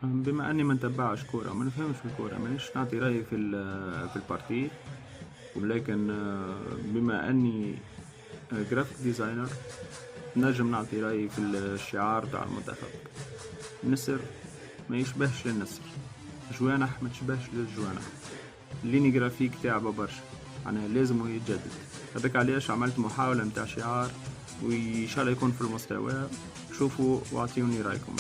بما اني ما نتبعش كورة، ما نفهمش في الكورة، مانيش نعطي رأيي في البارتي. ولكن بما اني جرافيك ديزاينر، نجم نعطي رأيي في الشعار تاع المنتخب. النسر ما يشبهش للنسر، جوانح ما تشبهش للجوانح، الليني جرافيك تاعبه برشا، معناها لازم يتجدد. هذاك علاش عملت محاولة متاع شعار، وإن شاء الله يكون في المستوى. شوفوا واعطيوني رأيكم.